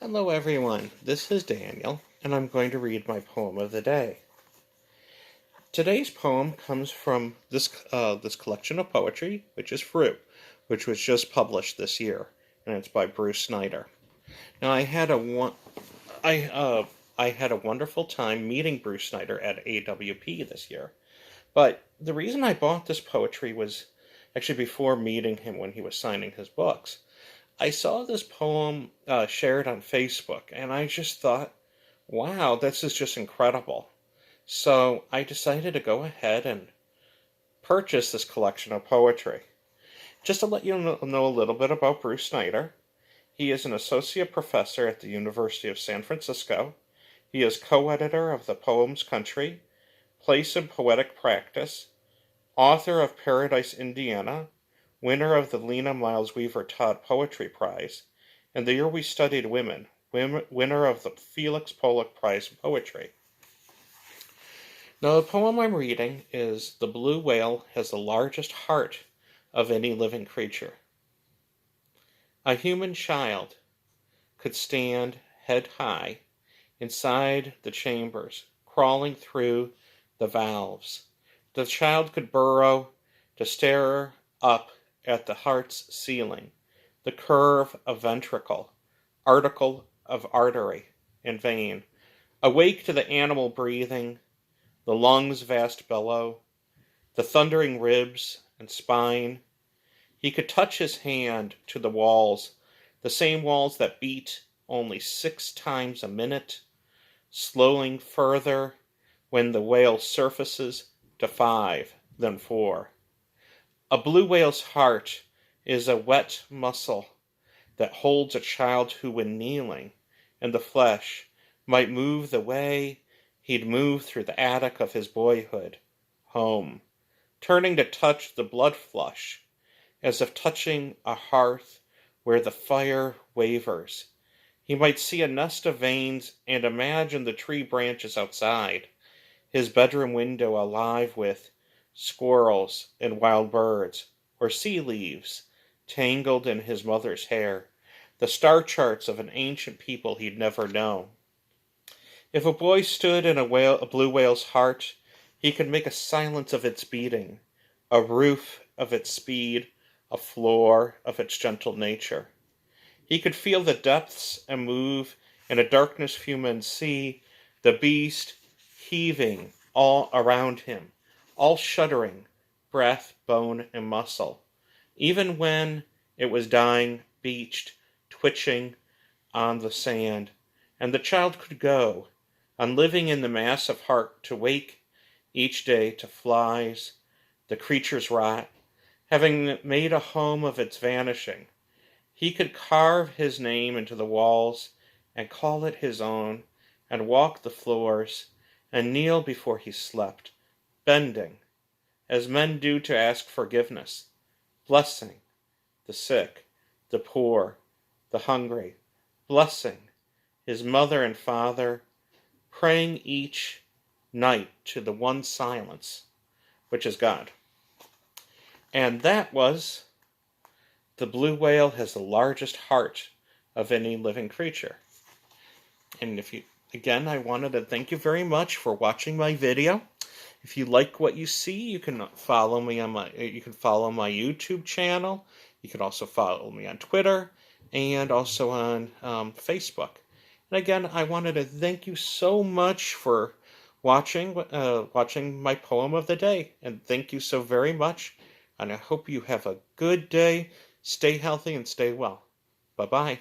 Hello everyone, this is Daniel, and I'm going to read my poem of the day. Today's poem comes from this collection of poetry, which is Fruit, which was just published this year, and it's by Bruce Snider. Now I had a wonderful time meeting Bruce Snider at AWP this year, but the reason I bought this poetry was actually before meeting him when he was signing his books. I saw this poem shared on Facebook, and I just thought, wow, this is just incredible. So I decided to go ahead and purchase this collection of poetry. Just to let you know a little bit about Bruce Snider, he is an associate professor at the University of San Francisco. He is co-editor of The Poem's Country, Place in Poetic Practice, author of Paradise, Indiana, winner of the Lena Miles Weaver Todd Poetry Prize, and The Year We Studied Women, winner of the Felix Pollock Prize in Poetry. Now, the poem I'm reading is The Blue Whale Has the Largest Heart of Any Living Creature. A human child could stand head high inside the chambers, crawling through the valves. The child could burrow to stare up at the heart's ceiling, the curve of ventricle, article of artery and vein, awake to the animal breathing, the lungs' vast bellow, the thundering ribs and spine. He could touch his hand to the walls, the same walls that beat only 6 times a minute, slowing further when the whale surfaces to 5, then 4. A blue whale's heart is a wet muscle that holds a child who, when kneeling in the flesh, might move the way he'd move through the attic of his boyhood, home, turning to touch the blood flush, as if touching a hearth where the fire wavers. He might see a nest of veins and imagine the tree branches outside, his bedroom window alive with squirrels and wild birds, or sea leaves tangled in his mother's hair, the star charts of an ancient people he'd never known. If a boy stood in a blue whale's heart, he could make a silence of its beating, a roof of its speed, a floor of its gentle nature. He could feel the depths and move in a darkness few men see, the beast heaving all around him, all shuddering, breath, bone, and muscle, even when it was dying, beached, twitching on the sand, and the child could go on living in the massive heart to wake each day to flies, the creature's rot, having made a home of its vanishing. He could carve his name into the walls and call it his own, and walk the floors and kneel before he slept, bending, as men do to ask forgiveness, blessing the sick, the poor, the hungry, blessing his mother and father, praying each night to the one silence, which is God. And that was The Blue Whale Has the Largest Heart of Any Living Creature. And again, I wanted to thank you very much for watching my video. If you like what you see, you can follow me on my YouTube channel. You can also follow me on Twitter and also on Facebook. And again, I wanted to thank you so much for watching my poem of the day. And thank you so very much. And I hope you have a good day. Stay healthy and stay well. Bye-bye.